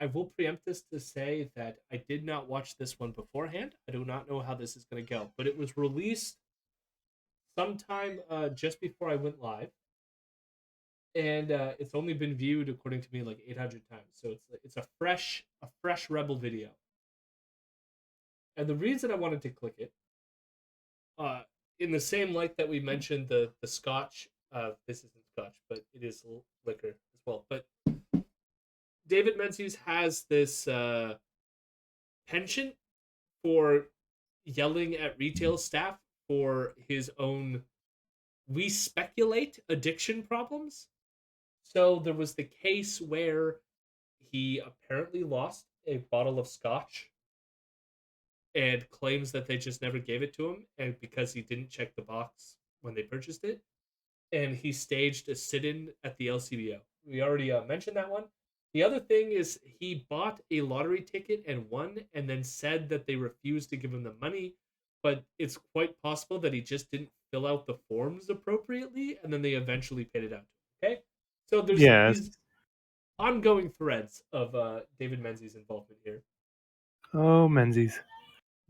I will preempt this to say that I did not watch this one beforehand. I do not know how this is going to go, but it was released sometime just before I went live, and it's only been viewed according to me like 800 times. So it's a fresh Rebel video. And the reason I wanted to click it, uh, in the same light that we mentioned the Scotch, this isn't Scotch, but it is liquor as well. But David Menzies has this penchant for yelling at retail staff for his own, we speculate, addiction problems. So there was the case where he apparently lost a bottle of scotch and claims that they just never gave it to him, and because he didn't check the box when they purchased it, and he staged a sit-in at the LCBO. We already mentioned that one. The other thing is he bought a lottery ticket and won, and then said that they refused to give him the money. But it's quite possible that he just didn't fill out the forms appropriately, and then they eventually paid it out. Okay, so there's Yes. these ongoing threads of David Menzies' involvement here. Oh, Menzies.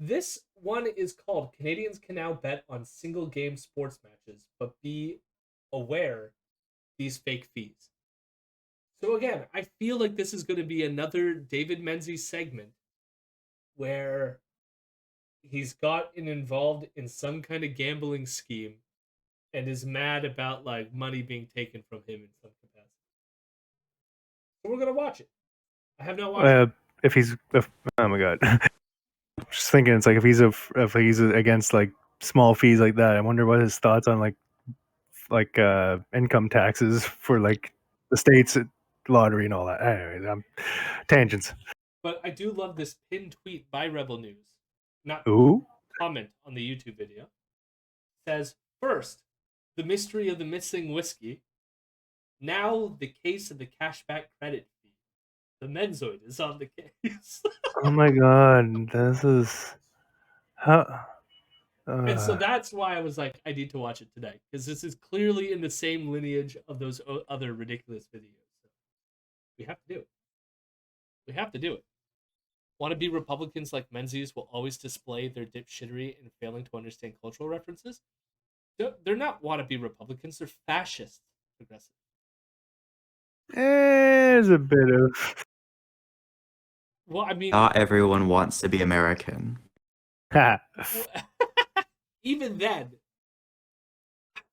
This one is called Canadians Can Now Bet on Single Game Sports Matches, but be aware these fake fees. So again, I feel like this is going to be another David Menzies segment where he's gotten involved in some kind of gambling scheme and is mad about like money being taken from him in some capacity. So we're gonna watch it. I have not watched it. Oh my god. Just thinking, it's like if he's against like small fees like that, I wonder what his thoughts on like income taxes for like the states lottery and all that. Anyways, tangents. But I do love this pinned tweet by Rebel News. Not Ooh. comment on the YouTube video. Says first, the mystery of the missing whiskey. Now the case of the cashback credit fee. The Menzoid is on the case. Oh my god, this is how. And so that's why I was like, I need to watch it today because this is clearly in the same lineage of those other ridiculous videos. So we have to do it. We have to do it. Wannabe Republicans like Menzies will always display their dipshittery in failing to understand cultural references. They're not wannabe Republicans; they're fascist progressive. There's a bit of. Well, I mean, Not everyone wants to be American. even then,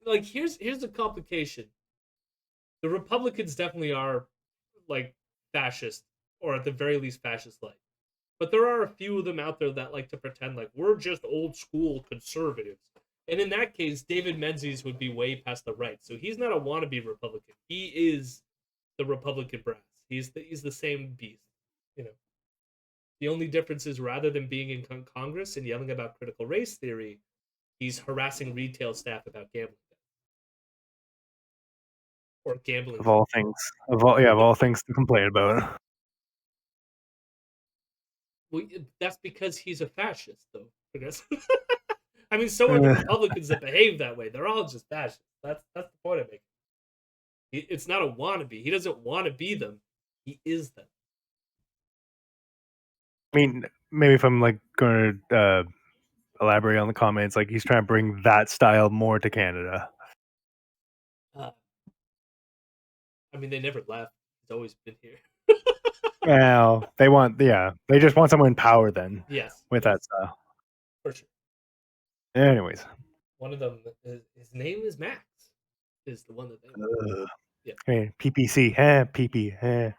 like here's the complication. The Republicans definitely are like fascist, or at the very least fascist like. But there are a few of them out there that like to pretend like we're just old school conservatives. And in that case, David Menzies would be way past the right. So he's not a wannabe Republican. He is the Republican brass. He's the same beast. You know. The only difference is rather than being in Congress and yelling about critical race theory, he's harassing retail staff about gambling or gambling. Of all things, of all things to complain about. Well, that's because he's a fascist, though. I mean, so are the Republicans that behave that way. They're all just fascists. That's the point I'm making. It's not a wannabe. He doesn't want to be them. He is them. I mean, maybe if I'm like going to elaborate on the comments, like he's trying to bring that style more to Canada. I mean, they never left. He's always been here. Well, they just want someone in power then. Yes. With that style. For sure. Anyways. One of them, his name is Max, is the one that they yeah. Hey, PPC, PP, Yeah.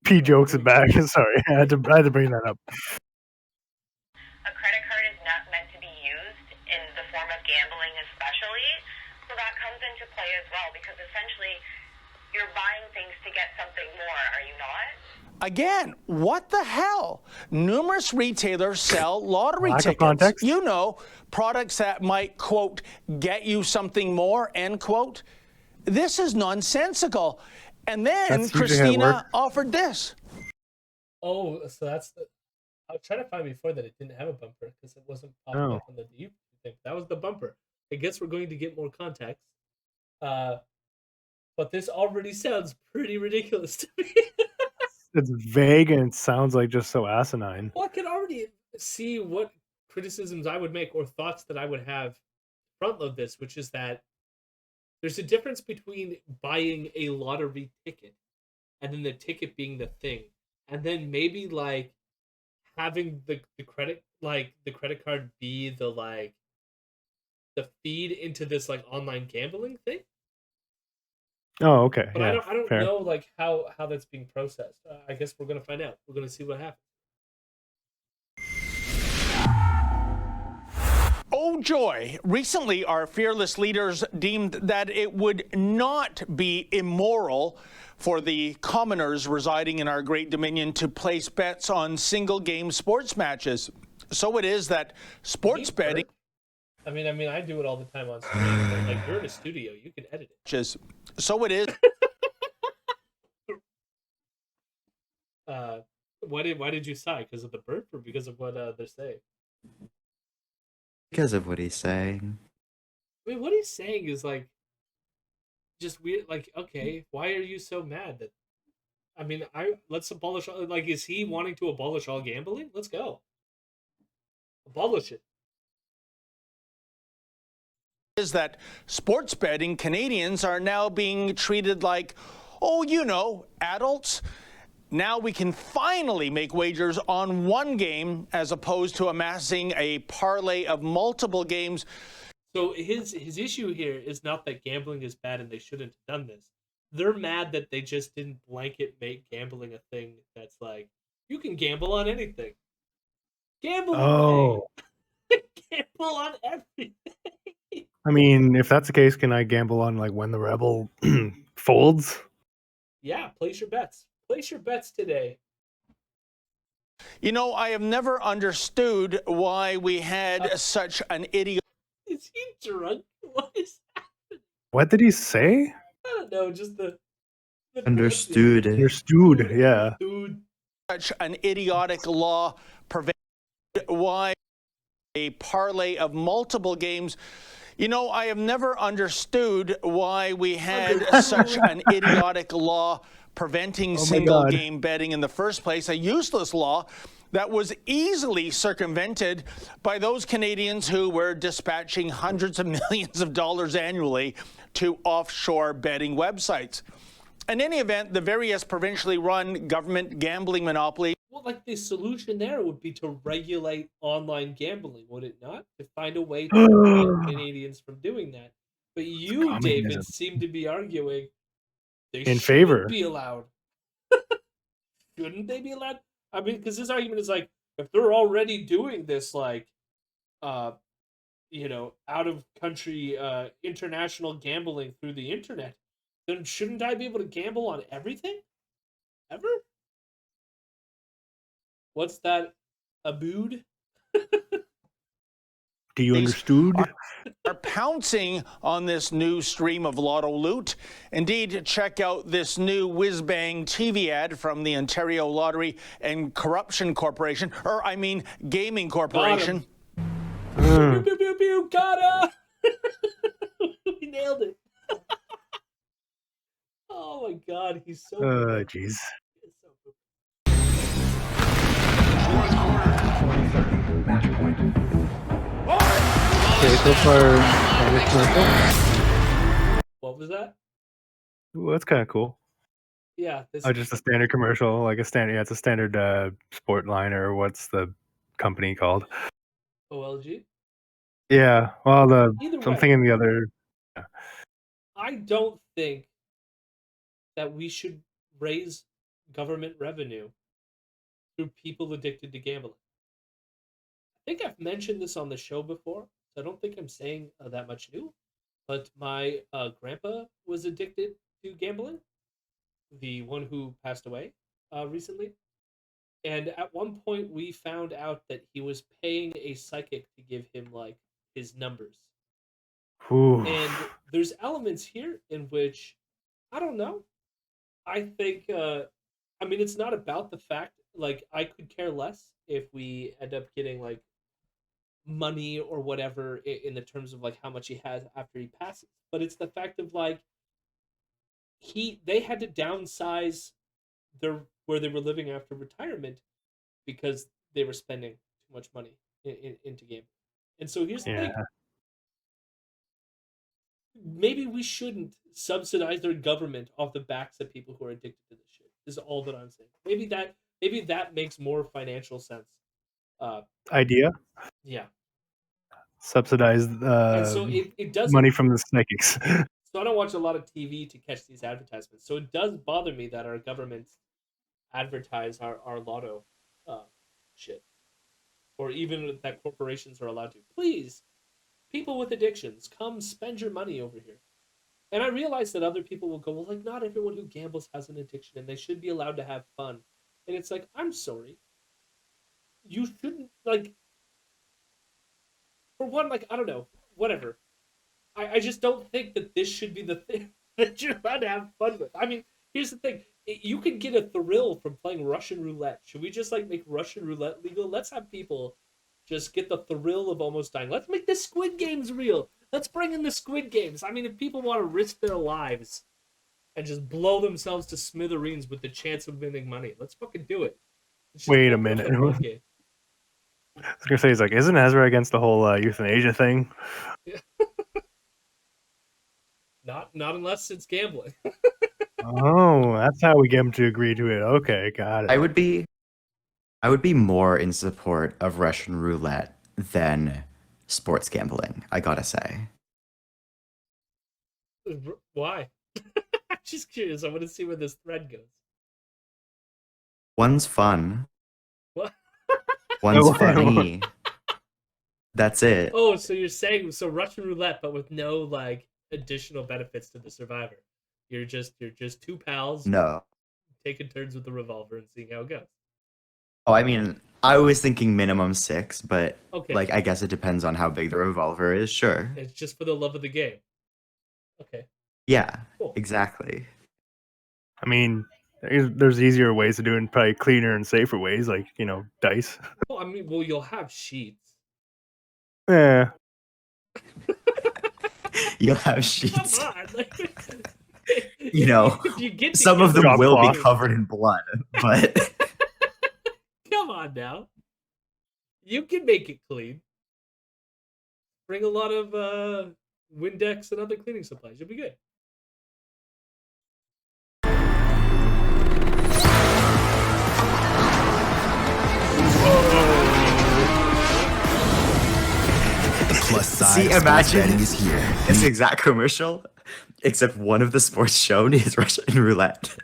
P jokes is back. Sorry, I had to bring that up. A credit card is not meant to be used in the form of gambling especially, so that comes into play as well, because essentially you're buying things to get something more, are you not? Again, what the hell? Numerous retailers sell lottery Lack tickets. Of context. You know, products that might, quote, get you something more, end quote. This is nonsensical. And then Christina offered this. Oh, so that's the... I was trying to find before that it didn't have a bumper because it wasn't popping up on the YouTube thing. That was the bumper. I guess we're going to get more context. But this already sounds pretty ridiculous to me. it's vague and it sounds like just so asinine. Well, I can already see what criticisms I would make or thoughts that I would have front load this, which is that there's a difference between buying a lottery ticket and then the ticket being the thing, and then maybe like having the credit card be the feed into this like online gambling thing. Oh, okay. But Yeah, I don't fair. know like how that's being processed. I guess we're gonna find out. We're gonna see what happens. Oh joy! Recently, our fearless leaders deemed that it would not be immoral for the commoners residing in our great dominion to place bets on single-game sports matches. So it is that sports betting. I mean, I do it all the time on stream. But like, you're in a studio, you can edit it. So it is. Why did you sigh? Because of the burp or because of what they're saying? Because of what he's saying. I mean, what he's saying is like just weird. Like, okay, why are you so mad that? I mean, let's abolish. Like, is he wanting to abolish all gambling? Let's go. Abolish it. Is that sports betting Canadians are now being treated like, oh, you know, adults. Now we can finally make wagers on one game as opposed to amassing a parlay of multiple games. So his issue here is not that gambling is bad and they shouldn't have done this. They're mad that they just didn't blanket make gambling a thing that's like, you can gamble on anything. Gamble away. Gamble on everything. I mean, if that's the case, can I gamble on like when the rebel folds? Yeah, place your bets. Place your bets today. You know, I have never understood why we had such an idiot. Is he drunk? What is happening? What did he say? I don't know, just the Understood. Understood, yeah. Dude. Such an idiotic law prevented why a parlay of multiple games. You know, I have never understood why we had such an idiotic law preventing single game betting in the first place, a useless law that was easily circumvented by those Canadians who were dispatching hundreds of millions of dollars annually to offshore betting websites. In any event, the various provincially run government gambling monopolies. Well, like the solution there would be to regulate online gambling, would it not? To find a way to prevent Canadians from doing that. But you, David, seem to be arguing they in shouldn't favor. be allowed. Shouldn't they be allowed? I mean, because this argument is like, if they're already doing this, like, you know, out of country international gambling through the internet, then shouldn't I be able to gamble on everything? Ever? What's that? Abood? Do you understood? Are pouncing on this new stream of lotto loot. Indeed, check out this new whiz-bang TV ad from the Ontario Lottery and Corruption Corporation, or I mean Gaming Corporation. Pew, pew, pew, pew, got We nailed it. Oh my god, he's so good. Jeez. Okay, so far, what was that? Ooh, that's kind of cool. Yeah. Just a standard commercial, like a standard. Yeah, it's a standard sport line, or what's the company called? OLG. Yeah. Well, I'm way, thinking the other. I don't think that we should raise government revenue through people addicted to gambling. I think I've mentioned this on the show before, so I don't think I'm saying that much new. But my grandpa was addicted to gambling, the one who passed away recently. And at one point, we found out that he was paying a psychic to give him like his numbers. Ooh. And there's elements here in which I don't know. I think I mean it's not about the fact like I could care less if we end up getting like money or whatever in the terms of like how much he has after he passes, but it's the fact of like they had to downsize their where they were living after retirement because they were spending too much money into game. And so here's the thing: Yeah. maybe we shouldn't subsidize their government off the backs of people who are addicted to this shit. Is all that I'm saying. Maybe that makes more financial sense. Idea. Yeah. Subsidize And so it doesn't. money from the psychics. So I don't watch a lot of TV to catch these advertisements. So it does bother me that our governments advertise our lotto shit, or even that corporations are allowed to. Please, people with addictions, come spend your money over here. And I realize that other people will go, well, like, not everyone who gambles has an addiction, and they should be allowed to have fun. And it's like, I'm sorry, you shouldn't, like, for one, like, I don't know, whatever. I just don't think that this should be the thing that you're allowed to have fun with. I mean, here's the thing: you can get a thrill from playing Russian roulette. Should we just like make Russian roulette legal? Let's have people just get the thrill of almost dying. Let's make the Squid Games real. Let's bring in the Squid Games. I mean, if people want to risk their lives and just blow themselves to smithereens with the chance of winning money, let's fucking do it. Wait a minute. I was gonna say, it's like, isn't Ezra against the whole euthanasia thing? Yeah. Not unless it's gambling. Oh, that's how we get him to agree to it. Okay, got it. I would be more in support of Russian roulette than sports gambling, I gotta say. Why? I'm just curious. I want to see where this thread goes. One's fun. What? One's funny. That's it. Oh, so you're saying Russian roulette, but with no like additional benefits to the survivor. You're just two pals No. taking turns with the revolver and seeing how it goes. Oh, I mean, I was thinking minimum 6, but Okay. like I guess it depends on how big the revolver is. Sure. It's just for the love of the game. Okay. Yeah. Cool. Exactly. I mean, there's easier ways to do it, and probably cleaner and safer ways, like, dice. Well, I mean, you'll have sheets. Yeah. You'll have sheets. Come on, like, if you get Some of them Drop will cloth. be covered in blood, but Come on now. You can make it clean. Bring a lot of Windex and other cleaning supplies. You'll be good. The plus side see, of sports imagine betting is here. this exact commercial, except one of the sports shown is Russian roulette.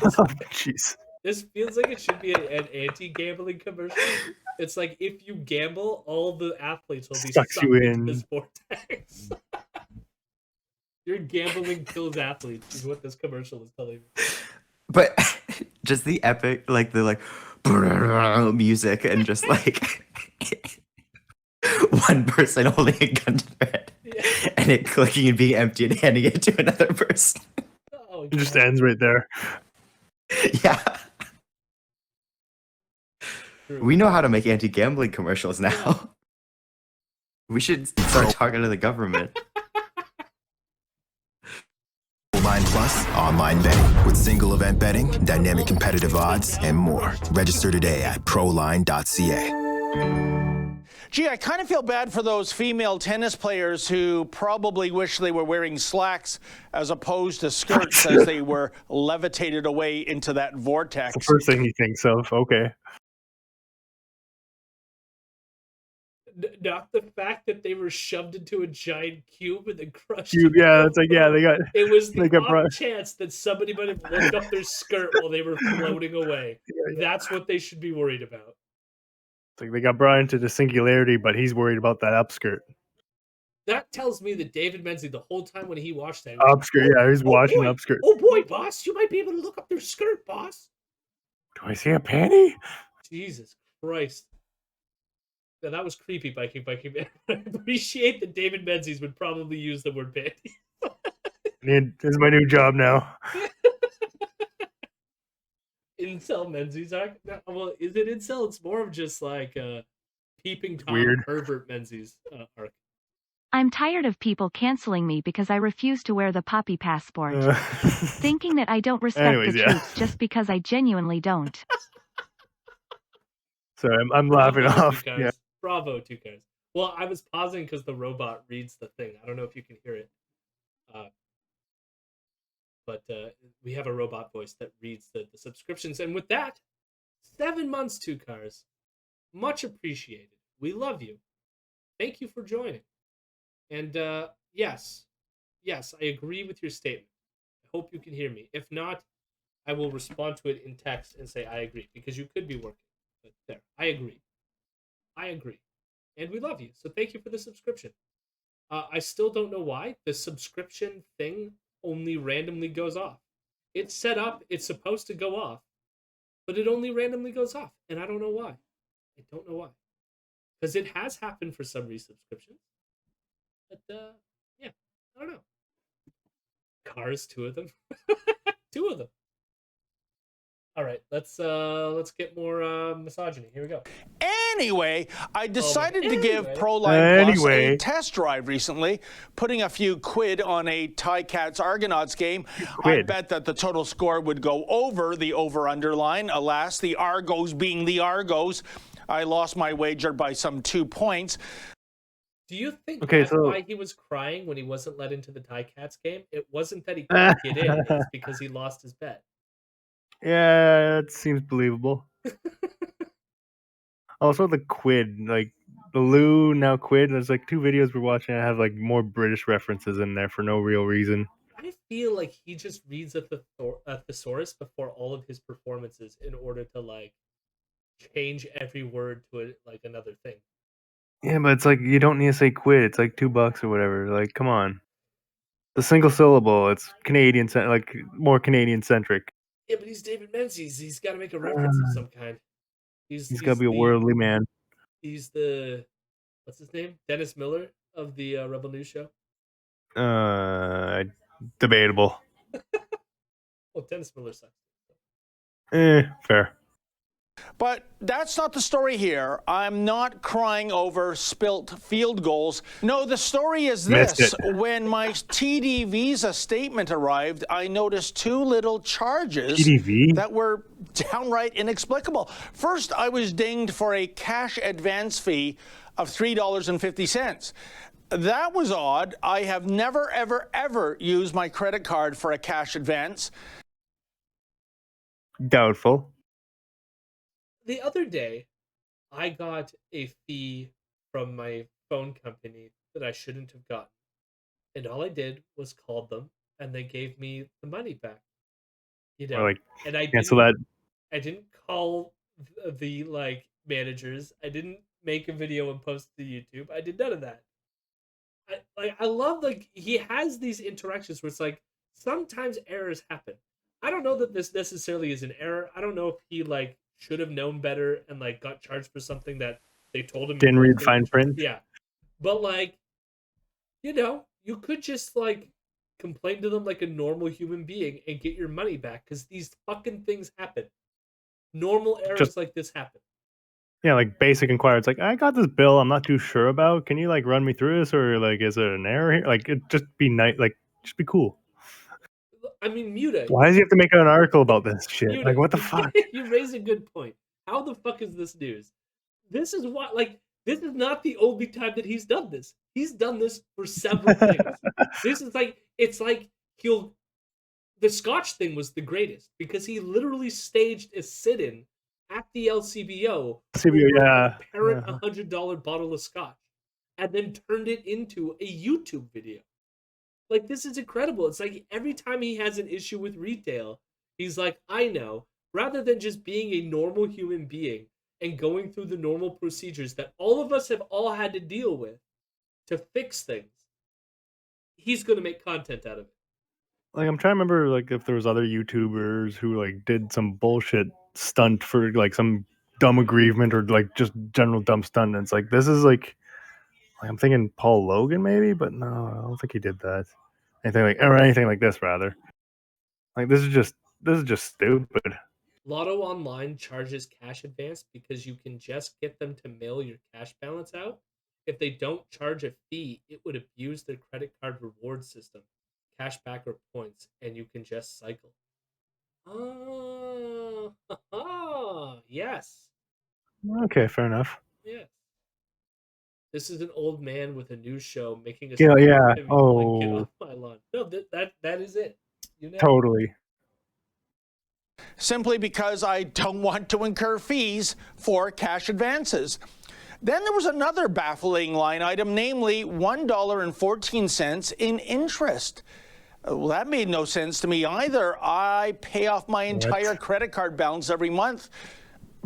Oh, jeez. This feels like it should be an anti-gambling commercial. It's like, if you gamble, all the athletes will be Sucks sucked you into in. this vortex. Your gambling kills athletes is what this commercial is telling me. But just the epic, like the music and just like one person holding a gun to their head and it clicking and being empty and handing it to another person. Oh, It just God. ends right there. Yeah. True. We know how to make anti-gambling commercials now. We should start talking to the government. Line Plus, online betting with single event betting, dynamic competitive odds, and more. Register today at proline.ca. Gee, I kind of feel bad for those female tennis players who probably wish they were wearing slacks as opposed to skirts as they were levitated away into that vortex. The first thing he thinks of. Okay. Not the fact that they were shoved into a giant cube and then crushed. Yeah, it's like, yeah, they got. It was the they got off brought- chance that somebody might have looked up their skirt while they were floating away. That's what they should be worried about. It's like they got brought into the singularity, but he's worried about that upskirt. That tells me that David Menzies, the whole time when he watched that, Upskirt, yeah, he's watching boy, upskirt. Oh boy, boss, you might be able to look up their skirt, boss. Do I see a panty? Jesus Christ. Now, that was creepy, Viking. I appreciate that David Menzies would probably use the word panty. This is my new job now. Incel Menzies. Well, is it incel? It's more of just like peeping Tom Weird. pervert Menzies arc. I'm tired of people canceling me because I refuse to wear the poppy passport. Thinking that I don't respect Anyways, the yeah. troops just because I genuinely don't. Sorry, I'm laughing Bravo, off. Two Yeah. Cars. Bravo, Two Cars. Well, I was pausing because the robot reads the thing. I don't know if you can hear it. But we have a robot voice that reads the subscriptions. And with that, 7 months, Two Cars. Much appreciated. We love you. Thank you for joining. And yes, I agree with your statement. I hope you can hear me. If not, I will respond to it in text and say I agree, because you could be working. But there, I agree. I agree. And we love you. So thank you for the subscription. I still don't know why the subscription thing only randomly goes off. It's set up, it's supposed to go off, but it only randomly goes off. And I don't know why. I don't know why. Because it has happened for some resubscriptions. But yeah, I don't know. Cars, 2 of them. 2 of them. All right, let's get more misogyny. Here we go. Anyway, I decided to give Anyway. Proline Plus a Anyway. test drive recently, putting a few quid on a Ticats Argonauts game. I Quid. bet that the total score would go over the over-under line. Alas, the Argos being the Argos, I lost my wager by some 2 points. Do you think Okay, that's so- why he was crying when he wasn't let into the Ticats game? It wasn't that he couldn't get in, it's because he lost his bet. Yeah, it seems believable. Also, the quid, like the Lou now quid. There's like 2 videos we're watching that have like more British references in there for no real reason. I feel like he just reads a thesaurus before all of his performances in order to like change every word to like another thing. Yeah, but it's like you don't need to say quid. It's like $2 or whatever. Like, come on. The single syllable. It's Canadian, like more Canadian centric. Yeah, but he's David Menzies. He's got to make a reference of some kind. He's got to be a worldly man. He's the what's his name? Dennis Miller of the Rebel News show. Debatable. Well, Dennis Miller sucks. Fair. But that's not the story here. I'm not crying over spilt field goals. No, the story is Missed this. it. When my TD Visa statement arrived, I noticed 2 little charges TDV? that were downright inexplicable. First, I was dinged for a cash advance fee of $3.50. That was odd. I have never, ever, ever used my credit card for a cash advance. Doubtful. The other day, I got a fee from my phone company that I shouldn't have gotten. And all I did was called them and they gave me the money back. You know, Or like and I cancel didn't that. I didn't call the like managers. I didn't make a video and post it to YouTube. I did none of that. I love like he has these interactions where it's like sometimes errors happen. I don't know that this necessarily is an error. I don't know if he like should have known better and like got charged for something that they told him. Didn't read incorrectly. fine print. Yeah, but like, you know, you could just like complain to them like a normal human being and get your money back because these fucking things happen. Normal errors Just- like this happen. Yeah, like basic inquiry. It's like, I got this bill I'm not too sure about. Can you like run me through this, or like is it an error here? Like, it just be nice. Like, just be cool. I mean, Muta. Why does he have to make an article about this shit? Muta, Like, what the fuck? You raise a good point. How the fuck is this news? This is what like this is not the only time that he's done this. He's done this for several things. This is like it's like the Scotch thing was the greatest because he literally staged a sit-in at the LCBO CBO, over yeah. apparent Yeah. $100 bottle of Scotch and then turned it into a YouTube video. Like, this is incredible. It's like every time he has an issue with retail, he's like, I know, rather than just being a normal human being and going through the normal procedures that all of us have all had to deal with to fix things, he's going to make content out of it. Like, I'm trying to remember like if there was other YouTubers who like did some bullshit stunt for like some dumb aggrievement or like just general dumb stunt. And it's like this is like I'm thinking Paul Logan maybe, but no, I don't think he did that. Anything like this rather. Like this is just stupid. Lotto Online charges cash advance because you can just get them to mail your cash balance out If they don't charge a fee, it would abuse their credit card reward system, cashback or points, and you can just cycle. Yes. Okay, fair enough. Yes. This is an old man with a news show making a Yeah, speech yeah. to me yelling, "Get Oh, off my lawn!" No, that is it. You know. totally. Simply because I don't want to incur fees for cash advances. Then there was another baffling line item, namely $1.14 in interest. Well, that made no sense to me either. I pay off my entire What? credit card balance every month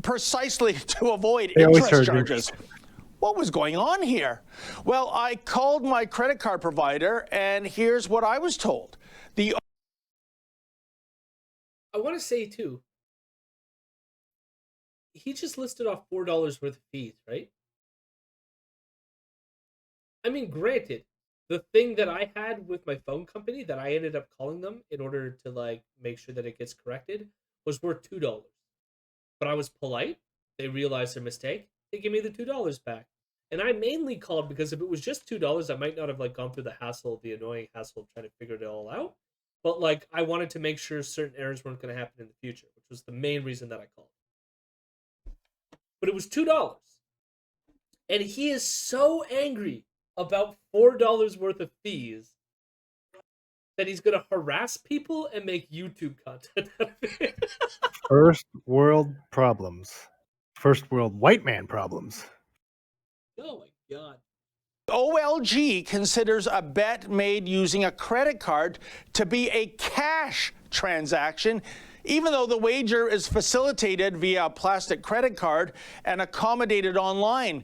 precisely to avoid They always interest charge charges. What was going on here? Well, I called my credit card provider, and here's what I was told. I want to say too. He just listed off $4 worth of fees, right? I mean, granted, the thing that I had with my phone company that I ended up calling them in order to like make sure that it gets corrected was worth $2. But I was polite. They realized their mistake. They gave me the $2 back. And I mainly called because if it was just $2, I might not have like gone through the hassle, the annoying hassle of trying to figure it all out. But like I wanted to make sure certain errors weren't going to happen in the future, which was the main reason that I called. But it was $2. And he is so angry about $4 worth of fees that he's going to harass people and make YouTube content out of it. First world problems. First world white man problems. Oh my God. OLG considers a bet made using a credit card to be a cash transaction, even though the wager is facilitated via a plastic credit card and accommodated online.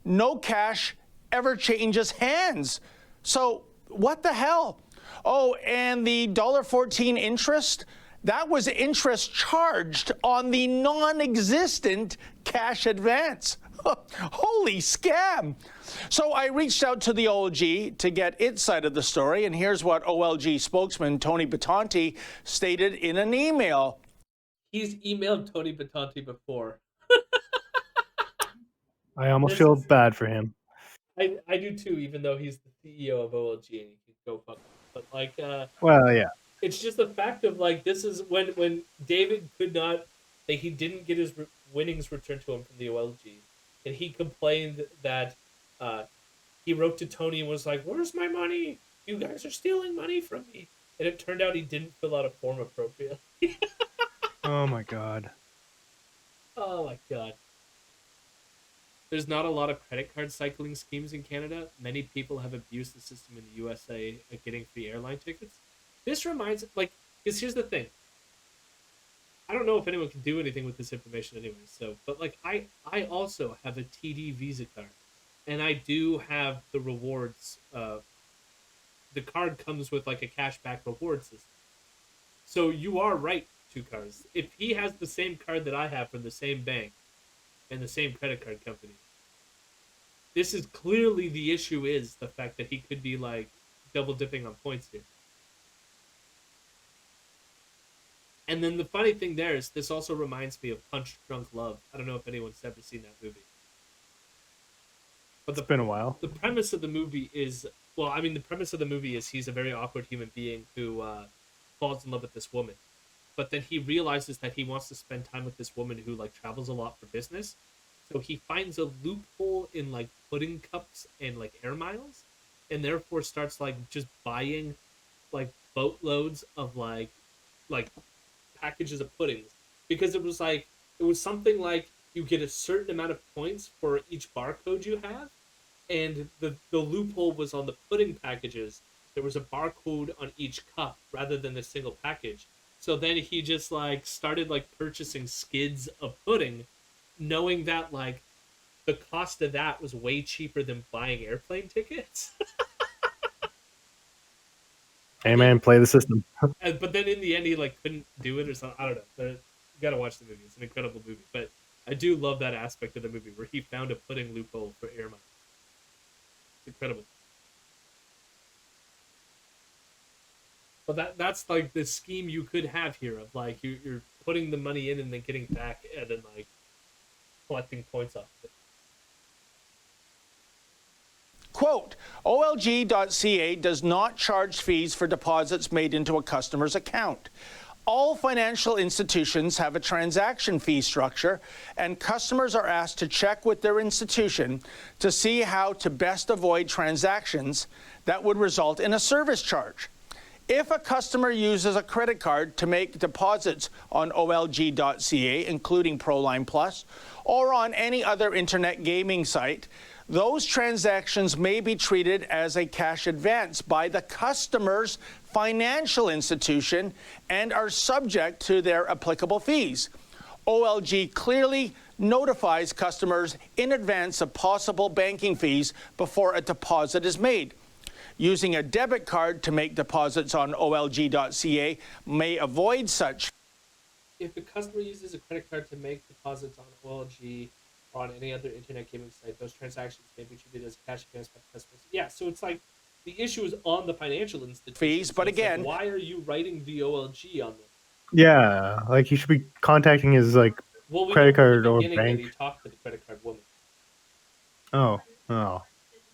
No cash ever changes hands. So what the hell? Oh, and the $1.14 interest? That was interest charged on the non-existent cash advance. Holy scam. So I reached out to the OLG to get its side of the story, and here's what OLG spokesman Tony Batanti stated in an email. He's emailed Tony Batanti before. I almost This feel is- bad for him. I do too, even though he's the CEO of OLG and he can go fuck off. But like, Well, yeah. it's just the fact of like this is when David could not, like he didn't get his winnings returned to him from the OLG, and he complained that he wrote to Tony and was like, "Where's my money? You guys are stealing money from me." And it turned out he didn't fill out a form appropriately. Oh my God. Oh my God. There's not a lot of credit card cycling schemes in Canada. Many people have abused the system in the USA at getting free airline tickets. This reminds, like, because here's the thing. I don't know if anyone can do anything with this information anyway. So, but like, I also have a TD Visa card, and I do have the rewards. The card comes with like a cashback reward system. So you are right, two cards. If he has the same card that I have from the same bank and the same credit card company, this is clearly the issue is the fact that he could be like double dipping on points here. And then the funny thing there is this also reminds me of Punch Drunk Love. I don't know if anyone's ever seen that movie. But It's been a while. the premise of the movie is, well, I mean, the premise of the movie is he's a very awkward human being who falls in love with this woman. But then he realizes that he wants to spend time with this woman who like travels a lot for business. So he finds a loophole in like pudding cups and like air miles, and therefore starts like just buying like boatloads of like packages of puddings, because it was something like you get a certain amount of points for each barcode you have, and the loophole was on the pudding packages. There was a barcode on each cup rather than the single package. So then he just like started like purchasing skids of pudding, knowing that like the cost of that was way cheaper than buying airplane tickets. Hey man, play the system. But then in the end, he like couldn't do it or something. I don't know. You gotta watch the movie. It's an incredible movie. But I do love that aspect of the movie where he found a pudding loophole for air miles. It's incredible. But that's like the scheme you could have here of like you're putting the money in and then getting back and then like collecting points off of it. Quote, OLG.ca does not charge fees for deposits made into a customer's account. All financial institutions have a transaction fee structure, and customers are asked to check with their institution to see how to best avoid transactions that would result in a service charge. If a customer uses a credit card to make deposits on OLG.ca, including Proline Plus, or on any other internet gaming site, those transactions may be treated as a cash advance by the customer's financial institution and are subject to their applicable fees. OLG clearly notifies customers in advance of possible banking fees before a deposit is made. Using a debit card to make deposits on OLG.ca may avoid such. If a customer uses a credit card to make deposits on OLG or on any other internet gaming site, those transactions may be treated as cash advance by the customers. Yeah, so it's like the issue is on the financial institution. Fees, but again, like, why are you writing the OLG on this? Yeah, like he should be contacting his like Well, we credit know from card the or beginning that bank. he talked to the credit card woman. Oh.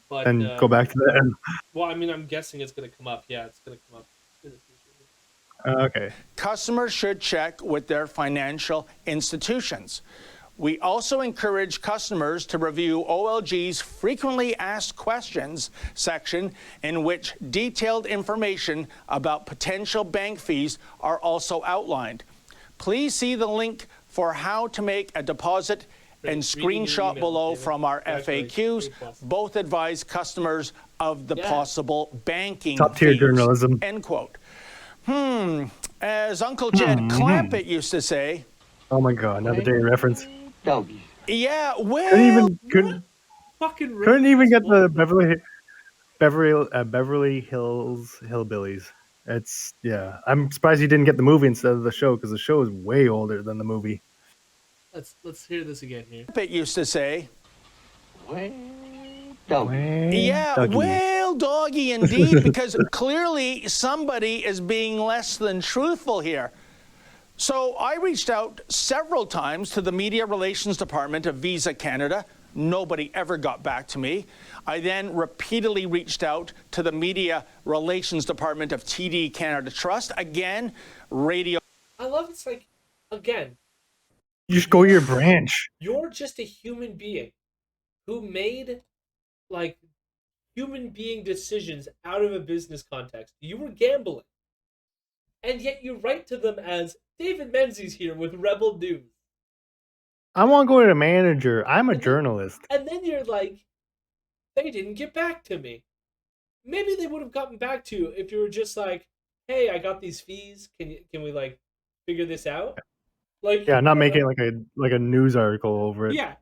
But And go back to that. well, I mean, I'm guessing it's going to come up. Yeah, it's going to come up in the future. Okay. Customers should check with their financial institutions. We also encourage customers to review OLG's frequently asked questions section, in which detailed information about potential bank fees are also outlined. Please see the link for how to make a deposit and screenshot below from our FAQs. Both advise customers of the possible banking Top-tier fees. journalism. End quote. As Uncle Jed Clampett used to say. Oh my God, another day reference. Yeah, well, Couldn't even get the Beverly Hills Hillbillies. It's I'm surprised you didn't get the movie instead of the show, because the show is way older than the movie. Let's hear this again here. Clampett used to say. Doggy. Well, doggy indeed, because clearly somebody is being less than truthful here. So I reached out several times to the Media Relations Department of Visa Canada. Nobody ever got back to me. I then repeatedly reached out to the Media Relations Department of TD Canada Trust. Again, radio. I love it's like, again, You just go to your branch. you're just a human being who made like human being decisions out of a business context. You were gambling. And yet you write to them as David Menzies here with Rebel News. I want to go to the manager. I'm a journalist. And then you're like, they didn't get back to me. Maybe they would have gotten back to you if you were just like, hey, I got these fees. Can we like figure this out? Like, Yeah, not making like a news article over it. Yeah.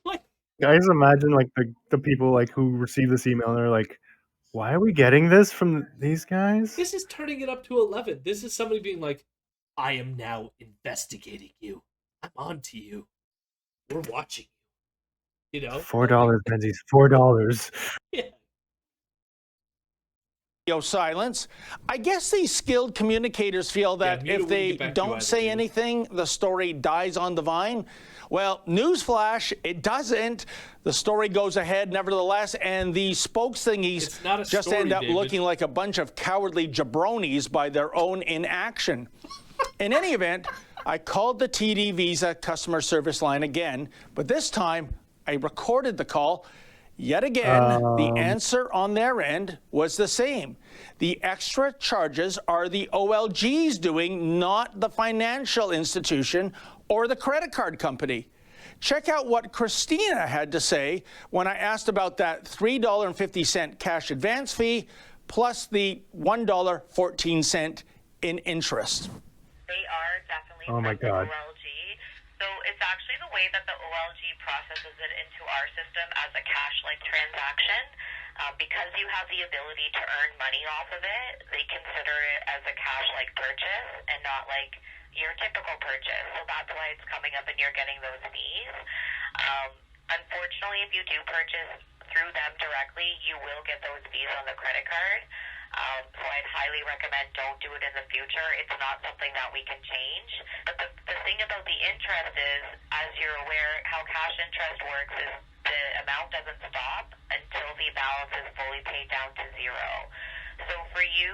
Like, I just imagine like the people like who receive this email and they're like, why are we getting this from these guys? this is turning it up to 11. This is somebody being like, I am now investigating you. I'm on to you. We're watching you. You know? $4, Menzies. $4. Yeah. Silence. I guess these skilled communicators feel that Muta if they wouldn't get back to you don't either, say dude. anything, the story dies on the vine. Well, newsflash, it doesn't. The story goes ahead nevertheless, and the spokes thingies It's not a just story, end up David. looking like a bunch of cowardly jabronis by their own inaction. In any event, I called the TD Visa customer service line again, but this time I recorded the call. Yet again, the answer on their end was the same. The extra charges are the OLG's doing, not the financial institution or the credit card company. Check out what Christina had to say when I asked about that $3.50 cash advance fee plus the $1.14 in interest. They are definitely Oh my from the God. OLG. So it's actually the way that the OLG processes it into our system as a cash-like transaction. Because you have the ability to earn money off of it, they consider it as a cash-like purchase and not like your typical purchase. So that's why it's coming up and you're getting those fees. Unfortunately, if you do purchase through them directly, you will get those fees on the credit card. So I'd highly recommend don't do it in the future. It's not something that we can change. But the thing about the interest is, as you're aware, how cash interest works is the amount doesn't stop until the balance is fully paid down to zero. So for you,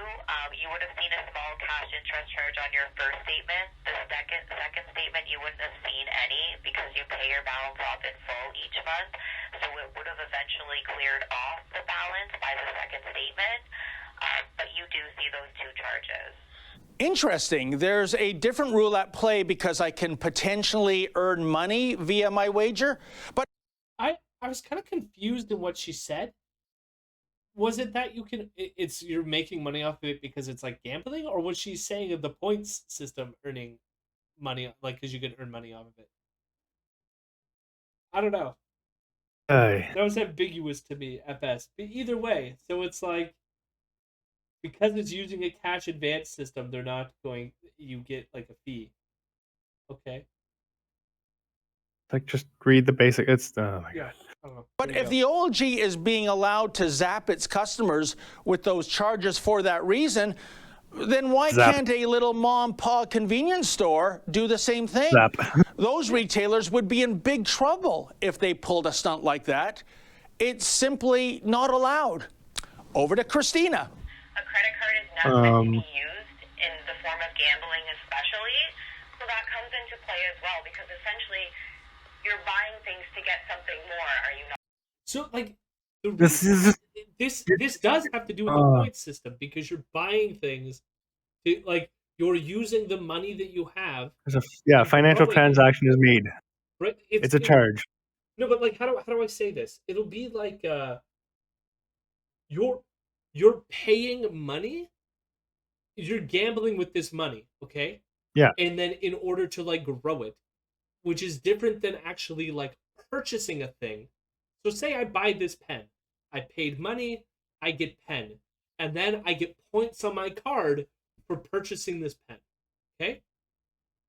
you would have seen a small cash interest charge on your first statement. The second statement, you wouldn't have seen any because you pay your balance off in full each month. So it would have eventually cleared off the balance by the second statement. But you do see those two charges. Interesting. There's a different rule at play because I can potentially earn money via my wager. But I was kind of confused in what she said. Was it that you can? You're making money off of it because it's like gambling, or was she saying of the points system earning money, like because you can earn money off of it? I don't know. Aye. That was ambiguous to me at best. But either way, so it's like because it's using a cash advance system, they're not going. You get like a fee. Okay. Like, just read the basic. It's oh my god. I don't know. But if the OLG is being allowed to zap its customers with those charges for that reason, then why Zap. can't a little mom-pa convenience store do the same thing? Zap. Those retailers would be in big trouble if they pulled a stunt like that. It's simply not allowed. Over to Christina. A credit card is not meant to be used in the form of gambling especially, so that comes into play as well because essentially you're buying things to get something more, are you not? So like This is this does have to do with the point system because you're buying things to like you're using the money that you have. financial growing it. transaction is made. Right? It's a charge. No, but like how do I say this? It'll be like you're paying money. You're gambling with this money, okay? Yeah. And then in order to like grow it, which is different than actually like purchasing a thing. So say I buy this pen. I paid money, I get pen. And then I get points on my card for purchasing this pen. Okay?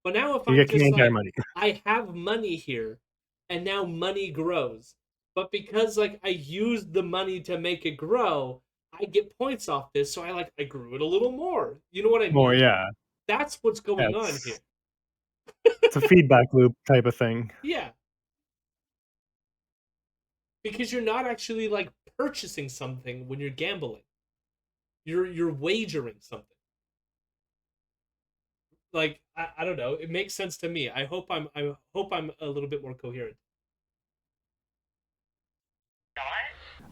But now if You I'm get just Canadian like, money. I have money here, and now money grows. But because like I used the money to make it grow, I get points off this, so I grew it a little more. You know what I mean? More, yeah. That's what's going on It's- here. It's a feedback loop type of thing. Yeah. Because you're not actually like purchasing something when you're gambling. You're wagering something. Like I don't know. It makes sense to me. I hope I'm a little bit more coherent.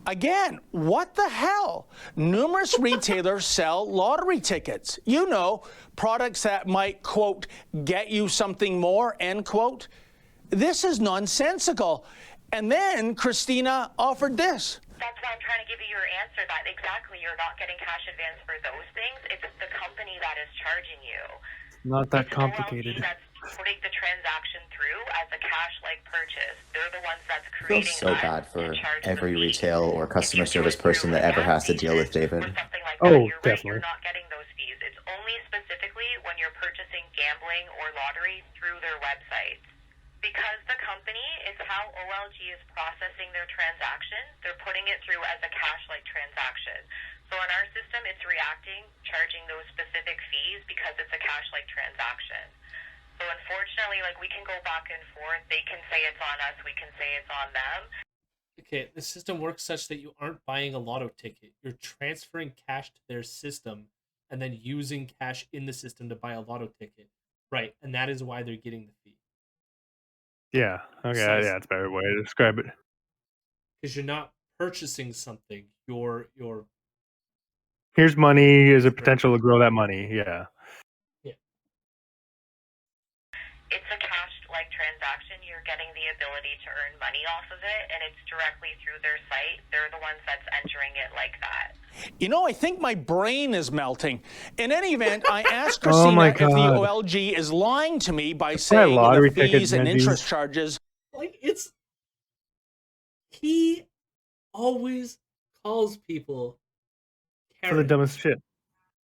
Again, what the hell? Numerous retailers sell lottery tickets. You know, products that might, quote, get you something more, end quote. This is nonsensical. And then Christina offered this. That's why I'm trying to give you your answer that exactly you're not getting cash advance for those things. It's the company that is charging you. Not that It's complicated. OLG that's putting the transaction through as a cash-like purchase. They're the ones that's I feel creating so us bad to for charge every the fee. retail or If customer you do service it through person that a ever gas has to deal with station David. or something like Oh, that, you're right, definitely. you're not getting those fees. It's only specifically when you're purchasing gambling or lottery through their websites. Because the company is how OLG is processing their transaction, they're putting it through as a cash-like transaction. So in our system, it's reacting, charging those specific fees because it's a cash-like transaction. So unfortunately, like we can go back and forth. They can say it's on us, we can say it's on them. Okay, the system works such that you aren't buying a lotto ticket. You're transferring cash to their system and then using cash in the system to buy a lotto ticket. Right, and that is why they're getting the fee. Yeah. Okay. Size. Yeah, it's a better way to describe it. Because you're not purchasing something. You're Here's money. There's a potential to grow that money. Yeah. It's a cash-like transaction. You're getting the ability to earn money off of it, and it's directly through their site. They're the ones that's entering it like that. You know, I think my brain is melting. In any event, I asked Oh Christina my if the God. OLG is lying to me by Buy saying lottery the fees tickets, and Menzies. interest charges. like it's he always calls people For the Karen. dumbest shit.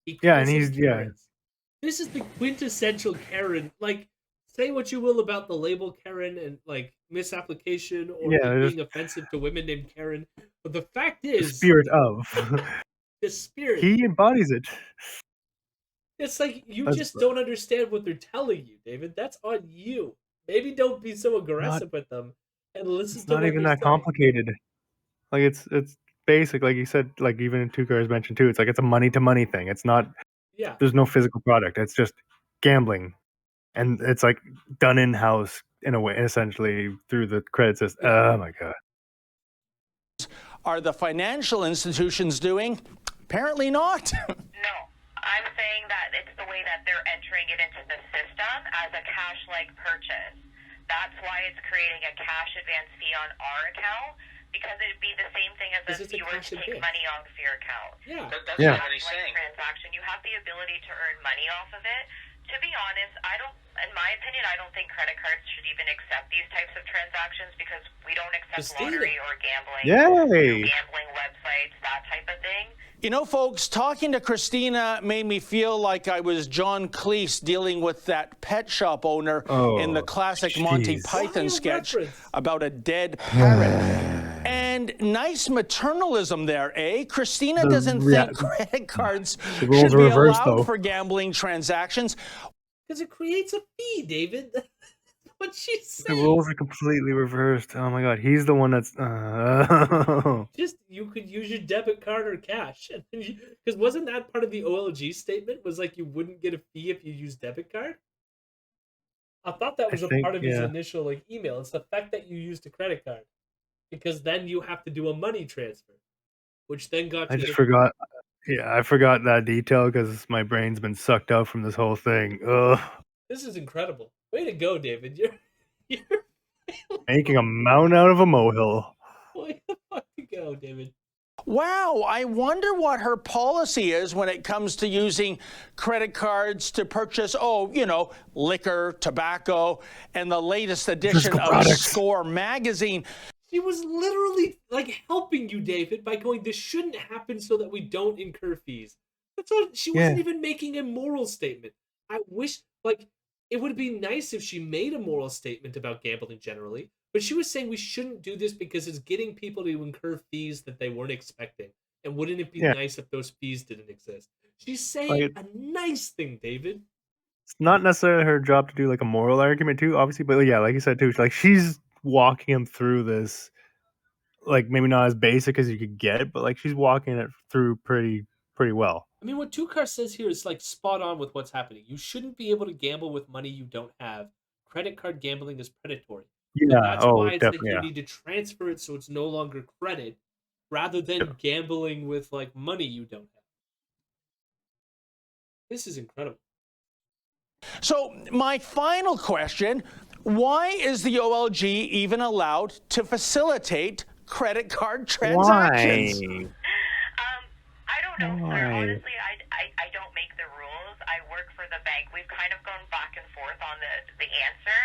He Yeah, calls and them he's- yeah. Karens. This is the quintessential Karen. Like, say what you will about the label Karen and like misapplication or Yeah, it there's- being offensive to women named Karen, but the fact The is, spirit of. the spirit. He embodies it. It's like you That's- just don't understand what they're telling you, David. That's on you. Maybe don't be so aggressive with them, and listen It's to not what even they're that saying. complicated. Like it's basic, like you said. Like even in Two Cars mentioned too. It's like it's a money to money thing. It's not. Yeah. There's no physical product. It's just gambling, and it's like done in house in a way, essentially through the credit system. Oh my god. Are the financial institutions doing? Apparently not. No, I'm saying that it's the way that they're entering it into the system as a cash-like purchase. That's why it's creating a cash advance fee on our account, because it'd be the same thing as if you were to take money off of your account. Yeah. That's Yeah. what he's saying. Transaction, you have the ability to earn money off of it. To be honest, in my opinion, I don't think credit cards should even accept these types of transactions because we don't accept Christina. lottery or gambling. Yay! Gambling websites, that type of thing. You know, folks, talking to Christina made me feel like I was John Cleese dealing with that pet shop owner in the classic Monty jeez. Python Wild sketch reference. about a dead parrot. And nice maternalism there, eh? Christina doesn't think credit cards rules should are be reversed, allowed though. for gambling transactions. Because it creates a fee, David. That's what she's The saying. rules are completely reversed. Oh my god, he's the one that's. Just you could use your debit card or cash, and because wasn't that part of the OLG statement? Was like you wouldn't get a fee if you use debit card. I thought that was a think, part of his yeah. initial like email. It's the fact that you used a credit card, because then you have to do a money transfer, which then got I you. just forgot. Yeah, I forgot that detail because my brain's been sucked out from this whole thing. Ugh. This is incredible. Way to go, David. You're Making a mountain out of a molehill. way the fuck to go, David. Wow, I wonder what her policy is when it comes to using credit cards to purchase, liquor, tobacco, and the latest edition Physical of products. Score magazine. She was literally like helping you, David, by going, this shouldn't happen so that we don't incur fees. That's what she wasn't Yeah. even making a moral statement. I wish, like, it would be nice if she made a moral statement about gambling generally, but she was saying we shouldn't do this because it's getting people to incur fees that they weren't expecting. And wouldn't it be Yeah. nice if those fees didn't exist? She's saying Like, a nice thing, David. it's not necessarily her job to do like a moral argument too, obviously, but yeah, like you said too, like she's walking him through this, like maybe not as basic as you could get, but like she's walking it through pretty well. I mean, what Tukar says here is like spot on with what's happening. You shouldn't be able to gamble with money you don't have. Credit card gambling is predatory. So Yeah. that's Oh, why it's like definitely. you Yeah. need to transfer it so it's no longer credit rather than gambling with like money you don't have. This is incredible. So my final question, why is the OLG even allowed to facilitate credit card transactions? I don't know, sir. Why? Honestly, I don't make the rules. I work for the bank. We've kind of gone back and forth on the answer,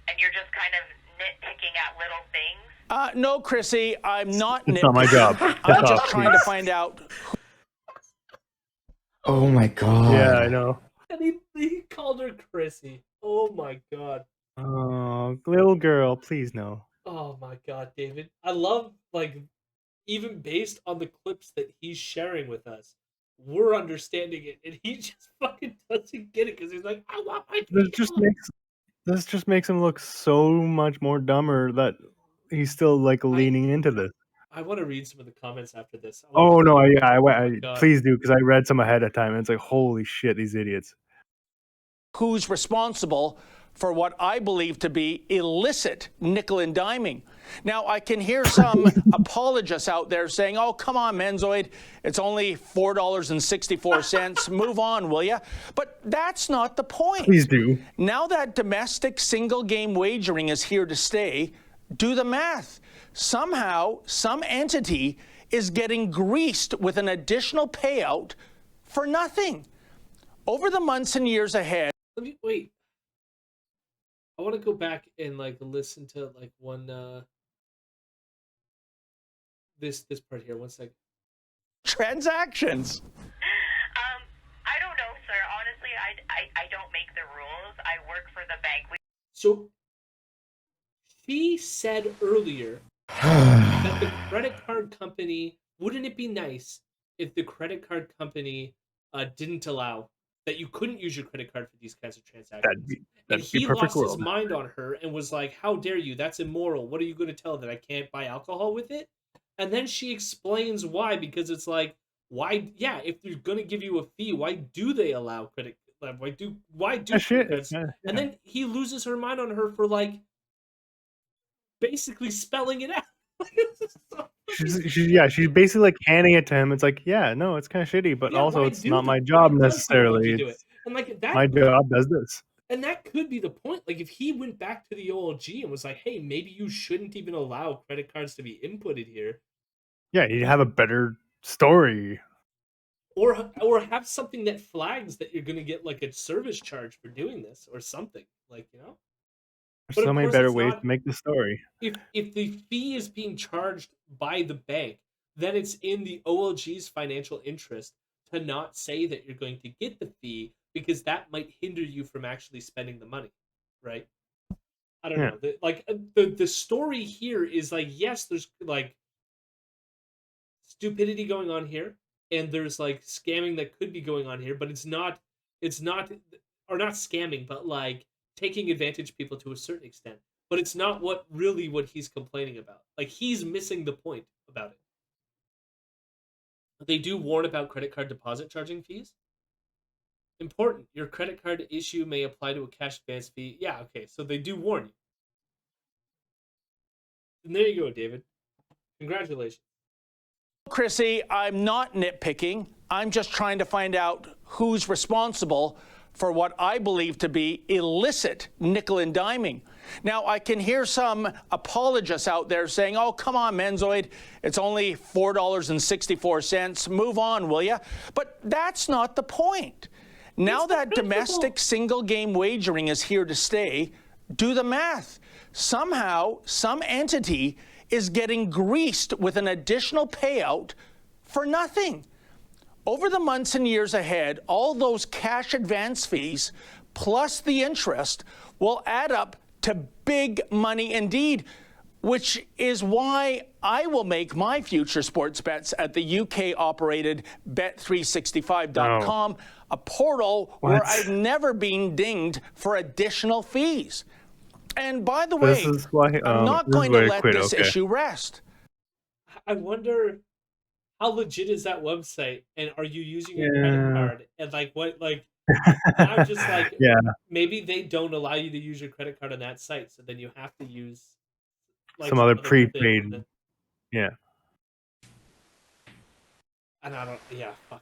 and you're just kind of nitpicking at little things. No, Chrissy, I'm not It's not my job. I'm just trying to find out. Oh my god. Yeah, I know. And he called her Chrissy. Oh my god. Oh, little girl, please no. Oh my god, David. I love, like, even based on the clips that he's sharing with us, we're understanding it, and he just fucking doesn't get it because he's like, I want my This just makes him look so much more dumber that he's still like leaning into this. I want to read some of the comments after this. Oh no, God. please do, because I read some ahead of time and it's like, holy shit, these idiots. Who's responsible for what I believe to be illicit nickel and diming. Now, I can hear some apologists out there saying, oh, come on, Menzoid, it's only $4.64. Move on, will you? But that's not the point. Please do. Now that domestic single game wagering is here to stay, do the math. Somehow, some entity is getting greased with an additional payout for nothing. Over the months and years ahead, Wait. I want to go back and like listen to like one this part here. 1 second. transactions. I don't know, sir. Honestly, I don't make the rules. I work for the bank. So she said earlier that the credit card company, wouldn't it be nice if the credit card company didn't allow that you couldn't use your credit card for these kinds of transactions. And that'd be he perfect lost his world. mind on her and was like, "How dare you? That's immoral. What are you going to tell that I can't buy alcohol with it?" And then she explains why, because it's like, why? Yeah, if they're going to give you a fee, why do they allow credit? Why do Yeah, shit. credit cards? And then he loses her mind on her for like basically spelling it out. She's basically like handing it to him. It's like, yeah, no, it's kind of shitty, but Yeah, also why it's do not the my why job does the OLG necessarily. do it? And like that, My job does this. and that could be the point. Like if he went back to the OLG and was like, "Hey, maybe you shouldn't even allow credit cards to be inputted here," Yeah, you'd have a better story. or have something that flags that you're going to get like a service charge for doing this or something, like, you know. There's But so of many course, better it's ways not. to make the story. If the fee is being charged by the bank, then it's in the OLG's financial interest to not say that you're going to get the fee, because that might hinder you from actually spending the money, right? I don't Yeah. know. The story here is like, yes, there's like stupidity going on here, and there's like scamming that could be going on here, but it's not or not scamming, but like taking advantage of people to a certain extent. But it's not what he's complaining about. Like, he's missing the point about it. They do warn about credit card deposit charging fees. Important. Your credit card issue may apply to a cash advance fee. Yeah, okay. So they do warn you. And there you go, David. Congratulations. Chrissy, I'm not nitpicking. I'm just trying to find out who's responsible for what I believe to be illicit nickel and diming. Now, I can hear some apologists out there saying, oh, come on, Menzoid, it's only $4.64. Move on, will you? But that's not the point. Now that domestic single game wagering is here to stay, do the math. Somehow, some entity is getting greased with an additional payout for nothing. Over the months and years ahead, all those cash advance fees plus the interest will add up to big money indeed, which is why I will make my future sports bets at the UK-operated Bet365.com, a portal where I've never been dinged for additional fees. And by the way, I'm not going to let this issue rest. I wonder, how legit is that website? And are you using your credit card? And like, what, like, I'm just like, maybe they don't allow you to use your credit card on that site, so then you have to use like some other method, prepaid. Yeah. And I don't. Yeah. Fuck.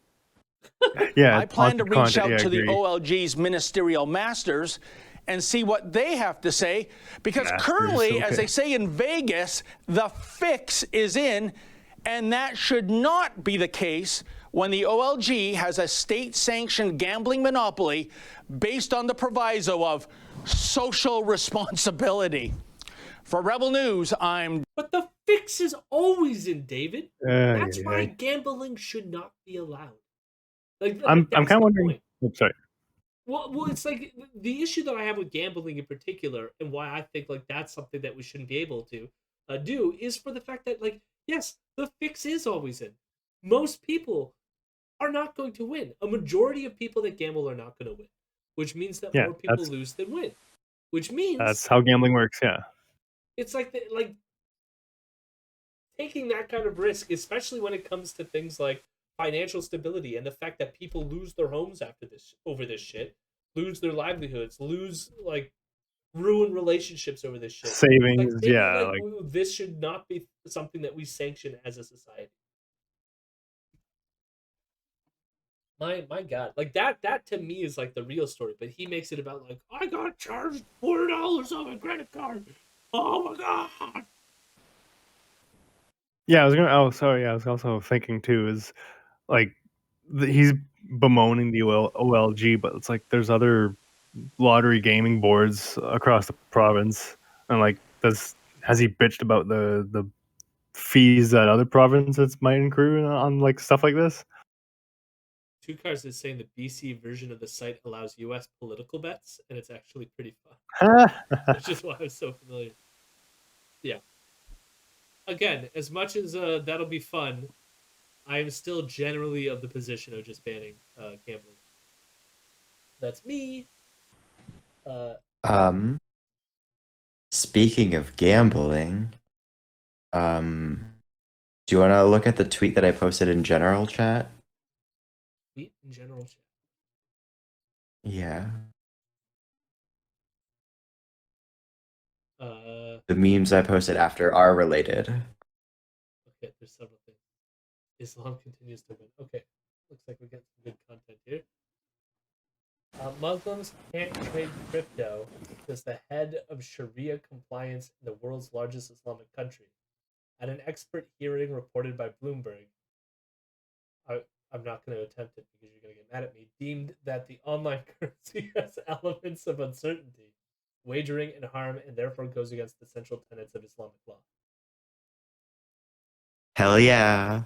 Yeah. I plan to reach out to the OLG's ministerial masters and see what they have to say, because currently, as they say in Vegas, the fix is in, and that should not be the case when the OLG has a state-sanctioned gambling monopoly based on the proviso of social responsibility. For Rebel News, But the fix is always in, David. That's why gambling should not be allowed. Like, I'm kind of wondering. Oops, sorry. Well, it's like the issue that I have with gambling in particular, and why I think like that's something that we shouldn't be able to do, is for the fact that, like, yes, the fix is always in. Most people are not going to win. A majority of people that gamble are not going to win, which means that more people lose than win. Which means that's how gambling works. Yeah, it's like taking that kind of risk, especially when it comes to things like financial stability and the fact that people lose their homes over this shit, lose their livelihoods, ruin relationships over this shit. Savings, this should not be something that we sanction as a society. My God, like that to me is like the real story, but he makes it about like, I got charged $4 on my credit card. Oh my God. Yeah, I was gonna. Oh, sorry. I was also thinking too. Is like he's bemoaning the OLG, but it's like there's other lottery gaming boards across the province, and like has he bitched about the fees that other provinces might incur on like stuff like this? Two Cars is saying the BC version of the site allows U.S. political bets, and it's actually pretty fun. Which is why I was so familiar. Yeah. Again, as much as that'll be fun, I am still generally of the position of just banning gambling. That's me. Speaking of gambling, do you want to look at the tweet that I posted in general chat? Tweet in general chat. Yeah. The memes I posted after are related. Okay, there's several things. Islam continues to win. Okay, looks like we're getting some good content here. Muslims can't trade crypto, says the head of Sharia compliance in the world's largest Islamic country. At an expert hearing reported by Bloomberg, I'm not going to attempt it because you're going to get mad at me, deemed that the online currency has elements of uncertainty, wagering, and harm, and therefore goes against the central tenets of Islamic law. Hell yeah.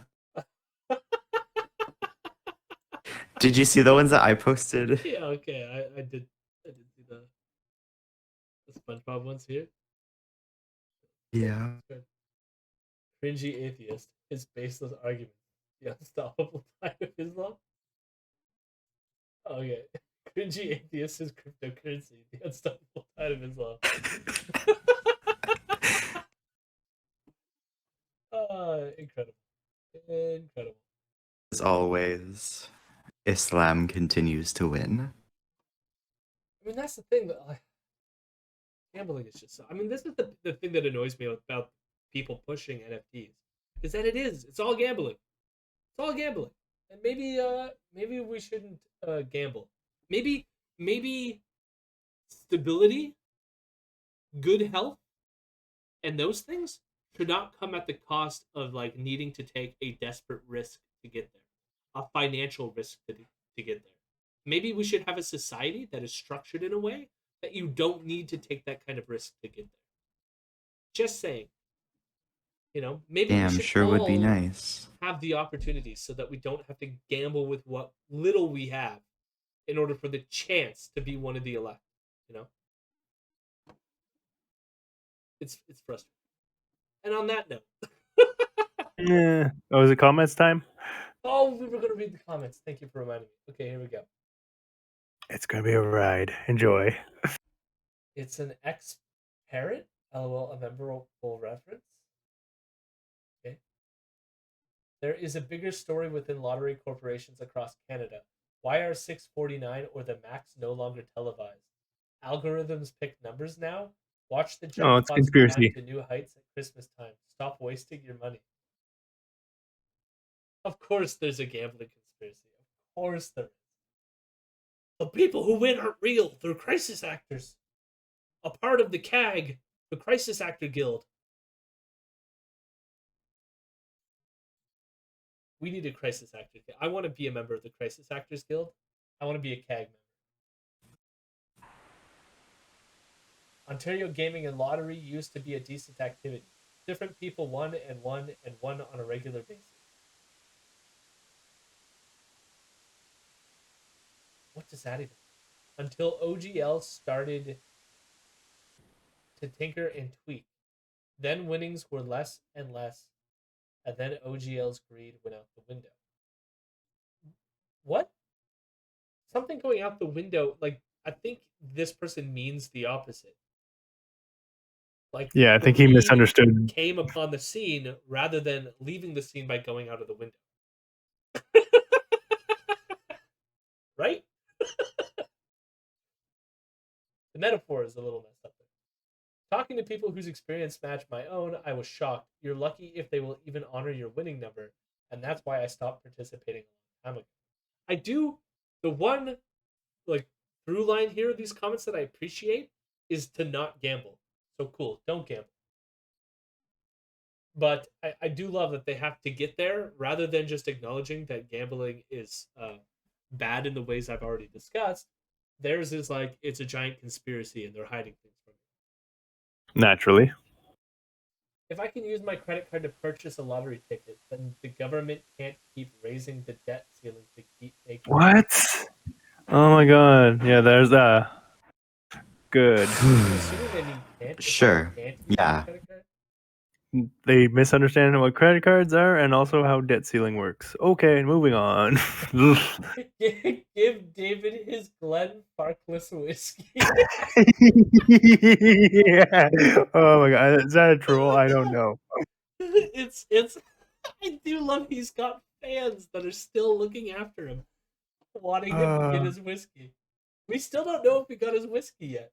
Did you see the ones that I posted? Yeah, okay, I did see the SpongeBob ones here. Yeah. Cringy atheist, his baseless argument, the unstoppable tide of Islam. Okay. Cringy atheist is cryptocurrency, the unstoppable tide of Islam. Incredible. Incredible. As always, Islam continues to win. I mean, that's the thing that gambling is just so. I mean, this is the thing that annoys me about people pushing NFTs is that it's all gambling. It's all gambling, and maybe we shouldn't gamble. Maybe stability, good health, and those things should not come at the cost of like needing to take a desperate risk to get there, a financial risk to get there. Maybe we should have a society that is structured in a way that you don't need to take that kind of risk to get there. Just saying. Maybe we Damn, should sure would be all nice. have the opportunities so that we don't have to gamble with what little we have in order for the chance to be one of the elect. It's frustrating. And on that note, Oh, is it comments time? oh, we were going to read the comments. Thank you for reminding me. Okay, here we go. It's gonna be a ride. Enjoy. It's an ex-parent. LOL, a memorable reference. Okay. There is a bigger story within lottery corporations across Canada. Why are 649 or the max no longer televised? Algorithms pick numbers now? Watch the Oh, it's jackpots conspiracy. climb to new heights at Christmas time. Stop wasting your money. Of course there's a gambling conspiracy. Of course there is. The people who win aren't real. They're crisis actors. A part of the CAG, the Crisis Actor Guild. We need a crisis actor. I want to be a member of the Crisis Actors Guild. I want to be a CAG member. Ontario gaming and lottery used to be a decent activity. Different people won and won and won on a regular basis. What does that even mean? Until OGL started to tinker and tweak. Then winnings were less and less, and then OGL's greed went out the window. What? Something going out the window? Like, I think this person means the opposite. Like, Yeah, I the think he greed misunderstood. came upon the scene rather than leaving the scene by going out of the window. Right? The metaphor is a little messed up there. Talking to people whose experience matched my own, I was shocked. You're lucky if they will even honor your winning number, and that's why I stopped participating a long time ago. I do. The one like through line here, these comments that I appreciate is to not gamble. So cool, don't gamble. But I do love that they have to get there rather than just acknowledging that gambling is bad in the ways I've already discussed. Theirs is like it's a giant conspiracy and they're hiding things from me. Naturally. If I can use my credit card to purchase a lottery ticket, then the government can't keep raising the debt ceiling to keep making. What? Oh my god. Yeah, there's that. Good. I'm assuming they mean can't. Sure. Can't use Yeah. credit card. they misunderstand what credit cards are and also how debt ceiling works. Okay, moving on. Give David his Glen Farkless whiskey. Yeah. Oh my god, is that a troll? I don't know. it's I do love he's got fans that are still looking after him, wanting him to get his whiskey. We still don't know if he got his whiskey yet.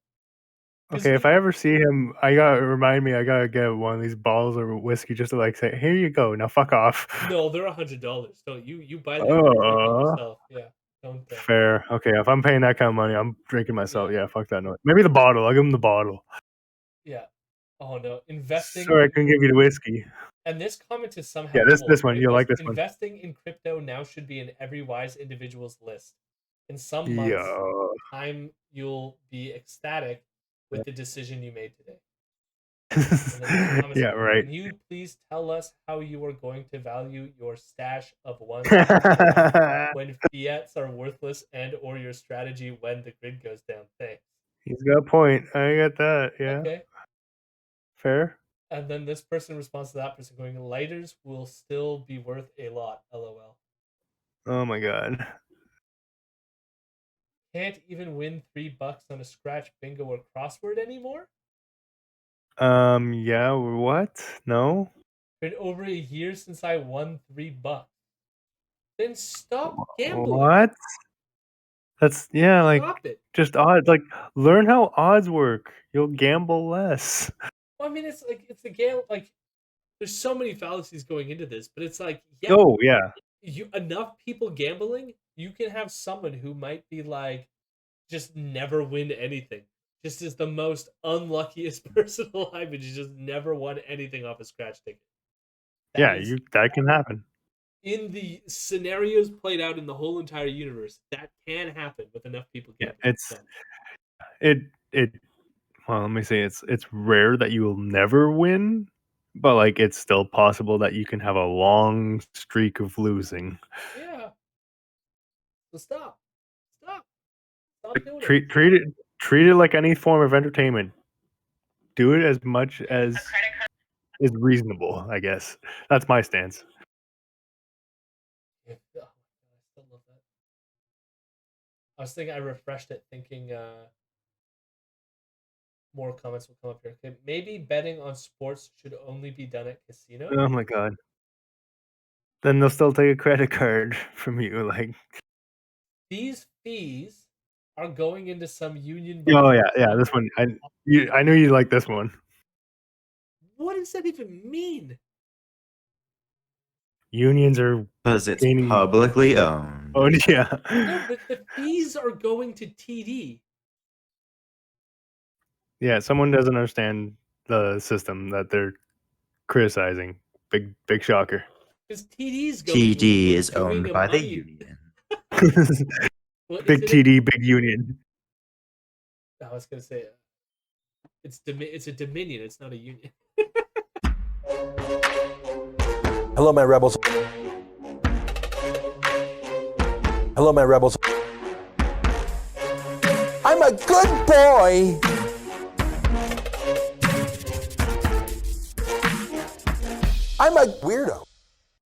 Okay, if I ever see him, I gotta get one of these bottles of whiskey just to like say, here you go, now fuck off. No, they're $100. Don't you buy them, you drink it yourself. Yeah. Don't Fair. Okay, if I'm paying that kind of money, I'm drinking myself. Yeah. Yeah, fuck that noise. Maybe the bottle. I'll give him the bottle. Yeah. Oh no. Investing Sorry, I couldn't give you the whiskey. And this comment is somehow Yeah, this one. It You'll goes, like this one. investing in crypto now should be in every wise individual's list. In some Yeah. months, time you'll be ecstatic with the decision you made today. Yeah, right. Can you please tell us how you are going to value your stash of ones when fiats are worthless, and or your strategy when the grid goes down? Thanks. He's got a point. I get that. Yeah. Okay. Fair. And then this person responds to that person going, lighters will still be worth a lot. LOL. Oh my god. Can't even win $3 on a scratch bingo or crossword anymore? Yeah, what? No? Been over a year since I won $3. Then stop gambling. What? That's like Stop it. just odds. Like learn how odds work. You'll gamble less. Well, I mean, it's a game. Like, there's so many fallacies going into this, but it's like, yeah, Oh yeah. enough people gambling, you can have someone who might be like, just never win anything. Just is the most unluckiest person alive, and you just never won anything off a scratch ticket. That can happen. In the scenarios played out in the whole entire universe, that can happen with enough people gambling. Well, let me say it's rare that you will never win, but like it's still possible that you can have a long streak of losing. Yeah. So stop doing Treat it like any form of entertainment. Do it as much as is reasonable, I guess. That's my stance. Yeah. Oh, I still love that. I was thinking, I refreshed it thinking more comments will come up here. Okay, maybe betting on sports should only be done at casinos. Oh my god. Then they'll still take a credit card from you, like. These fees are going into some union. Oh yeah. This one, I knew you like this one. What does that even mean? Unions are because it's publicly owned. Oh yeah. No, but the fees are going to TD. Yeah, someone doesn't understand the system that they're criticizing. Big shocker. Because TD's TD is owned by the union. Big TD, big union. I was gonna say it's a dominion. It's not a union. Hello, my rebels. Hello, my rebels. I'm a good boy. I'm a weirdo.